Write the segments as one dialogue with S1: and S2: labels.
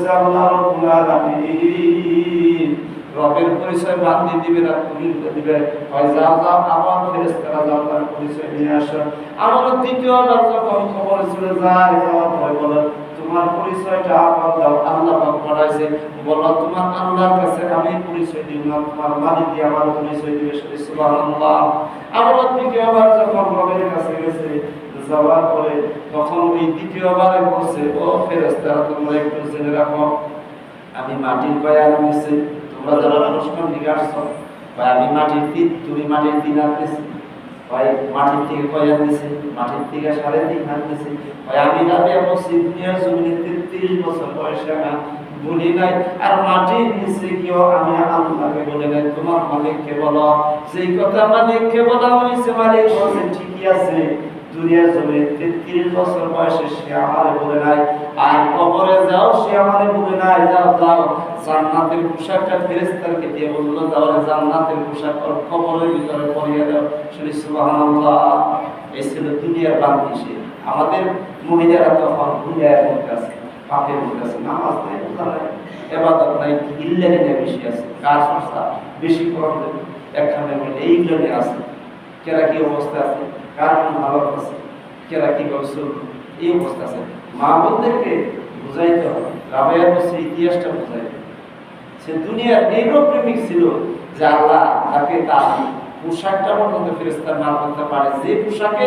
S1: বলতেছে আল্লাহ রাব্বুল আলামিন রবের পরিচয় বাদ দিয়ে দিবে না, তুমি দিবে হয় যাও যাও আমার ফেরেশতারা যাও তার পরিচয় নিয়ে আসো। আমার দ্বিতীয়বার যখন খবর ছিল যায় যাওয়ার পরে বলো তোমার পরিচয়টা আবার দাও। আল্লাহ পাক পড়াইছে বলো তোমার আল্লাহর কাছে আমি পরিচয় দিব না, তোমার মালিক আমার পরিচয় দিবে। সুবহানাল্লাহ। আমার দ্বিতীয়বার যখন রবের কাছে গেছে যাওয়ার পরে তখন ওই দ্বিতীয়বারে বলছে ও ফেরেশতারা তোমরা একটু জেনে রাখো আমি মাটির পায়ে নিচে তোমরা যারা প্রশ্ন জিজ্ঞাসা ভাই আমি মাটির তিন তুমি মাটির তিন আনতেছি ভাই মাটির থেকে কয়া নিছে মাটির থেকে 3.5 হাত নিছে ভাই আমি রাতে বসে দুনিয়ার জমিনে 33 বছর বয়সে না বলি নাই আর মাটির নিচে গিয়েও আমি আল্লাহকে বলে নাই তোমার মালিককে বলো। যেই কথা মালিককে বলা হয়েছে মালিক বলছে ঠিকই আছে দুনিয়ার জমিনে 33 বছর বয়সে সে আমারে বলে নাই আর কবরে যাও সে আমারে বলে নাই যাও যাও জান্নাতের পোশাকটা ফেরেশতাকে দিয়ে বলল যাও জান্নাতের পোশাক কবরের ভিতরে পরিয়ে দাও। সুবহানাল্লাহ। এই ছিল দুনিয়ার বান্দিশে। আমাদের মহিলারা তখন দুনিয়ার মধ্যে আছে, পাপের মধ্যে আছে, নামাজ নাই, রোজা নাই, ইবাদত নাই, ইল্লাহি নিয়ে বেশি আছে, কাজ চর্চা বেশি করতে একখানে বলে এইগুলো নিয়ে আছে। কেরা কি অবস্থা আছে, কার কোন ভালো আছে, কেরা কি করছে এই অবস্থা আছে। মা বোনদেরকে বুঝাইতে হবে, রাবেয়া বসে ইতিহাসটা বুঝাইতে। সে দুনিয়ার প্রেমিক ছিল যে আল্লাহ তাকে তার পোশাকটা পর্যন্ত ফেরেশতার না করতে পারে, যে পোশাকে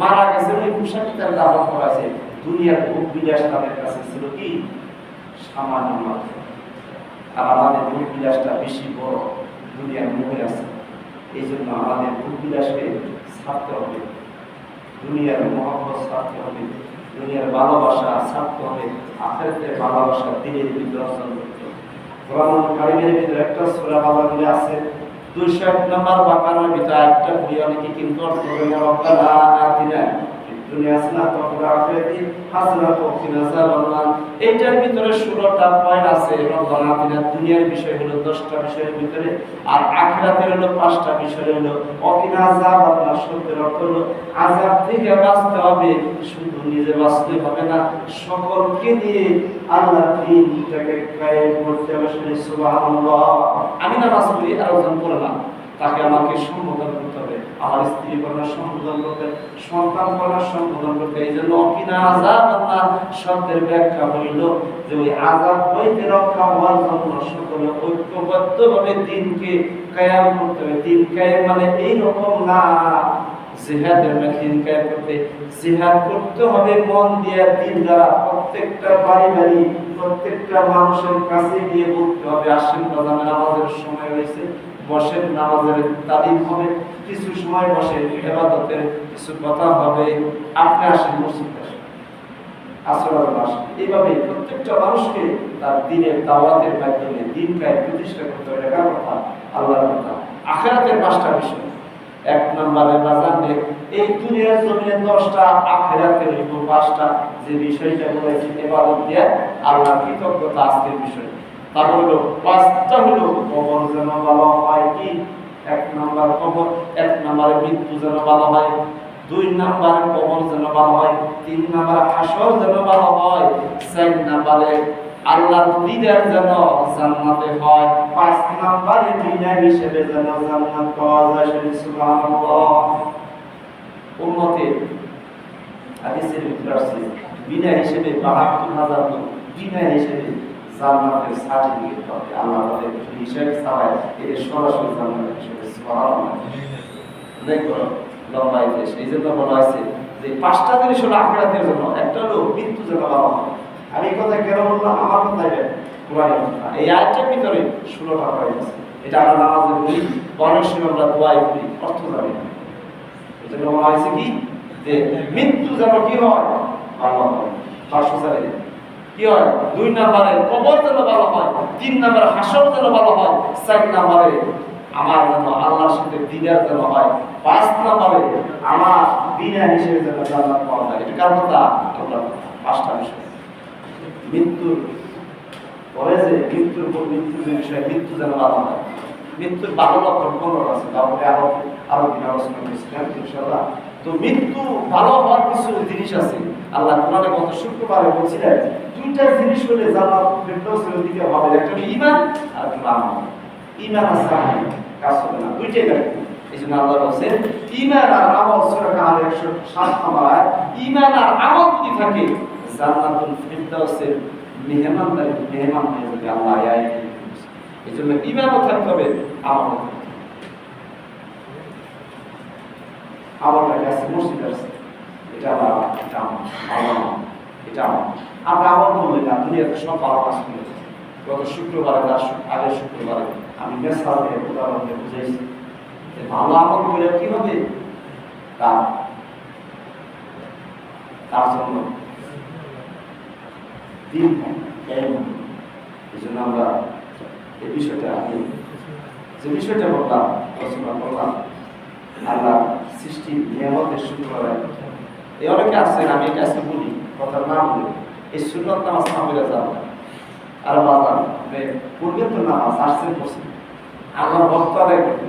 S1: মারা গেছে ওই পোশাকে তার দাফন করা আছে। দুনিয়ার ভোগ বিলাস তাদের কাছে ছিল কি সামান্য মাত্র। আর আমাদের ভোগ বিলাসটা বেশি বড়, দুনিয়ার মুখে আছে। এই জন্য আমাদের ভোগ বিলাসকে ছাড়তে হবে, দুনিয়ার মহব্বত ছাড়তে হবে, দুনিয়ার ভালোবাসা ছাড়তে হবে, আখিরাতের ভালোবাসা দিনের ভিতরে অর্জন করতে হবে। কোরআন কারীমের ভিতরে একটা সূরা বাকারা আছে 201 নম্বর বাকারার ভিতরে একটা পড়ি অনেকে কিন্তু অর্থ করে না রব্বানা আতিনা দুনিয়া হাসানাত ওয়া ফিল আখিরাতি হাসানাত ওয়া কিনা আযাবান্নার। এইটার ভিতরে 16টা পয়েন্ট আছে। রব্বানা আতিনা দুনিয়ার বিষয় হলো 10টা বিষয়ের ভিতরে, আর আখিরাতের হলো 5টা বিষয় হলো ওয়া কিনা আযাবান্নার। শব্দের অর্থ হলো আযাব থেকে বাঁচতে হবে, শুধু নিজে বাঁচতে হবে না, সকলকে দিয়ে আল্লাহর দ্বীনটাকে কায়েম করতে হবে। সুবহানাল্লাহ। আমি নামাজ পড়ি আর ওজন পড়ে না, তাকে আমাকে সম্বোধন করতে হবে, আমার স্ত্রী কন্যার সম্বোধন করতে, সন্তান কন্যার সম্বোধন করতে। এই জন্য অকিনা আযাব আল্লাহ শব্দের ব্যাখ্যা হইল যে ওই আযাব হইতে রক্ষা হওয়ার জন্য সকলে ঐক্যবদ্ধভাবে দিনকে কায়েম করতে হবে। দিন কায়েম মানে এইরকম না জিহাদের দিন কায়েম করতে, জিহাদ করতে হবে মন দিয়ে দিন দ্বারা। প্রত্যেকটা বাড়ি বাড়ি প্রত্যেকটা মানুষের কাছে গিয়ে বলতে হবে আসেন বাজারে নামাজের সময় হয়েছে, বসেন নামাজের তালিম হবে, কিছু সময় বসে ইবাদতের কিছু কথা হবে, আপনি আসেন মসজিদে আসেন, আসরের আসেন। এইভাবে প্রত্যেকটা মানুষকে তার দিনের দাওয়াতের মাধ্যমে দিন কায়েম প্রতিষ্ঠা করতে হবে। এটা কথা আল্লাহর কথা। আখিরাতের 5টা বিষয়। 1 নম্বরে বাজারে এই দুনিয়ার জমিনে 10টা, আখিরাতের 5টা। যে বিষয়টা বলেছি ইবাদত দিয়ে আল্লাহর কৃতজ্ঞতা আজকের বিষয়। তারপর হলো 5টা হলো কবর যেন ভালো হয়। কি 1 নম্বর কবর, 1 নম্বরে মৃত্যু যেন ভালো হয়, 2 নম্বরে কবর যেন ভালো হয়, 3 নম্বরে হাসর যেন ভালো হয়, 4 নম্বরে আল্লাহর দিদার যেন জান্নাতে হয়, 5 নম্বরে বিনা হিসেবে যেন জান্নাত পাওয়া যায়। সুবহানাল্লাহ। উম্মতের হাদিসের ভিতরে আছে বিনা হিসেবে 72,000 লোক বিনা হিসেবে জান্নাতের সার্টিফিকেট পাবে। আল্লাহ তাদের হিসাব ছাড়াই এর সরাসরি জান্নাতের হিসেবে। সুবহানাল্লাহ। দেখো লম্বা ইতিহাস। এই জন্য বলা হয়েছে যে 5টা জিনিস হলো আখিরাতের জন্য। একটা হলো মৃত্যু যেন ভালো হয়। আমি এই কথা কেন বললাম, আমার কথাই কোরআনের কথা। এই আয়াতের ভিতরে 16টা পয়েন্ট আছে। এটা আমরা নামাজে বলি, অনেক সময় আমরা দোয়ায় বলি, অর্থ জানি না। এটা বলা হয়েছে কি যে মৃত্যু যেন কি হয় ভালো হয়, 500 কি হয়, 2 নম্বরে কবর যেন ভালো হয়, 3 নম্বরে হাসর যেন ভালো হয়, 4 নম্বরে আমার যেন আল্লাহর সাথে দিদার যেন হয়, 5 নম্বরে আমার বিনা হিসেবে যেন জান্নাত পাওয়া যায়। এটা কার কথা? আল্লাহর কথা। 5টা বিষয়। মৃত্যুর পরে যে মৃত্যুর পর মৃত্যুর যে বিষয়, মৃত্যু যেন ভালো হয়। মৃত্যুর 12 লক্ষণ 15 আছে, তারপরে আরো দিন আলোচনা করেছিলাম ইনশাআল্লাহ। তো মৃত্যু ভালো হওয়ার কিছু জিনিস আছে। আল্লাহ কোরআনে গত শুক্রবারে বলছিলেন দুইটা জিনিস হলে জান্নাত ফেরদাউসের দিকে হবে, একটা ঈমান আর একটা আমল। ঈমান আর সাহি কাজ হবে না, দুইটাই লাগবে। এইজন্য আল্লাহ বলেন ঈমান আর আমল সূরা কাহফের 107 নম্বর আয়াত, ঈমান আর আমল যদি থাকে জান্নাতুল ফেরদাউসের মেহমানদারি মেহমান হয়ে যাবে আল্লাহ আয়াতে। এইজন্য ঈমানও থাকতে হবে, আমলও থাকতে হবে। আমলটা আছে মসজিদ আছে, এটা আবার এটা আমল, এটা আমল। আমরা আমল বললে না, দুনিয়াতে সব ভালো কাজ করেছে। গত শুক্রবারে তার আগের শুক্রবারে আমি মেসাল দিয়ে উদাহরণ দিয়ে বুঝাইছি যে ভালো আমল করে কি হবে, তার জন্য দিন এই জন্য আমরা এই বিষয়টা আমি যে বিষয়টা বললাম আলোচনা করলাম আল্লাহ সৃষ্টি নিয়ামতের শুক্রবারে এই অনেকে আসছেন, আমি এটা আজকে বলি কথা না বলি, এই সুন্নত নামাজ না বলে যাবে আর বাজার পূর্বে তো নামাজ আসছেন করছেন আল্লাহর ভক্ত আদায় করবে,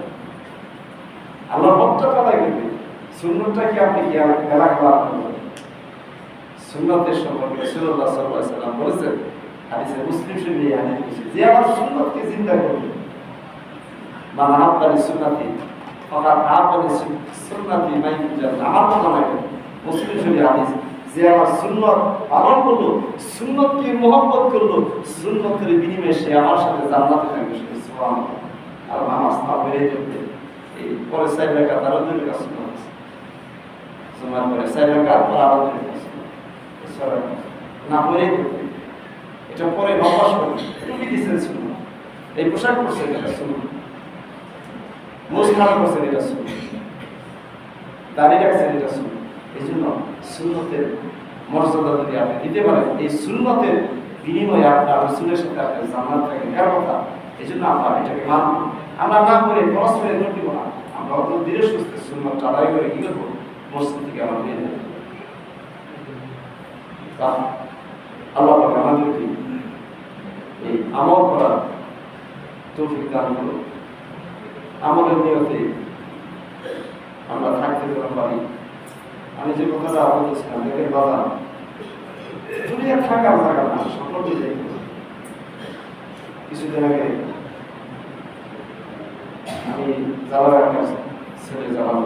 S1: আল্লাহর ভক্ত আদায় করবে। সুন্নতটা কি আপনি কি খেলা খেলা করবেন? সুন্নতের সম্পর্কে রাসূলুল্লাহ সাল্লাল্লাহু আলাইহি ওয়াসাল্লাম বলেছেন, হাদিসে মুসলিম শরীফে এই হাদিস আছে, যে আমার সুন্নতকে জিন্দা করবে, মান আহাব্বা সুন্নতি ফাকাদ আহাব্বা সুন্নতি মাই জান্নাত, আমার কথা নয়, মুসলিম শরীফে হাদিস, যে আমার সুন্নত পালন করলো, সুন্নতকে মহব্বত করলো, সুন্নতের বিনিময়ে সে আমার সাথে জান্নাতে থাকবে। সুবহানাল্লাহ। আর নামাজ না বেড়ে যাবে, এই পরে 4 রাকাত আর 2 রাকাত সুন্নাত আছে, সুন্নাত পরে 4 রাকাত আর 2 রাকাত সুন্নাত না পড়ে এটা পরে অভ্যাস করবে। তুমি দিছেন সুন্নাত, এই পোশাক পরছেন এটা সুন্নাত, মুসলমান করছেন এটা সুন্নাত, দাড়ি রাখছেন এটা সুন্নাত। এই জন্য সুন্নতের মর্যাদা যদি আপনি দিতে পারেন, এই সুন্নতের বিনিময়ে আপনার রাসূলের সাথে আপনি জান্নাত থাকবেন, কার কথা। এই জন্য আমরা এটাকে মানব, আমরা না করে পরস্পরের নোট দিব না, আমরা অত ধীরে সুস্থে সুন্নতটা আদায় করে কি করবো, মসজিদ থেকে আমরা নিয়ে নেব। আল্লাহ পাক আমাদেরকে এই আমল করার তৌফিক দান করুন, আমলের নিয়তে আমরা থাকতে পারি। আমি যে কথাটা বলছিলাম, দেখেন বাবা, দুনিয়া থাকার জায়গা না, সকলকে যাই। কিছুদিন আগে আমি যাওয়ার কাছে ছেলে যাওয়ার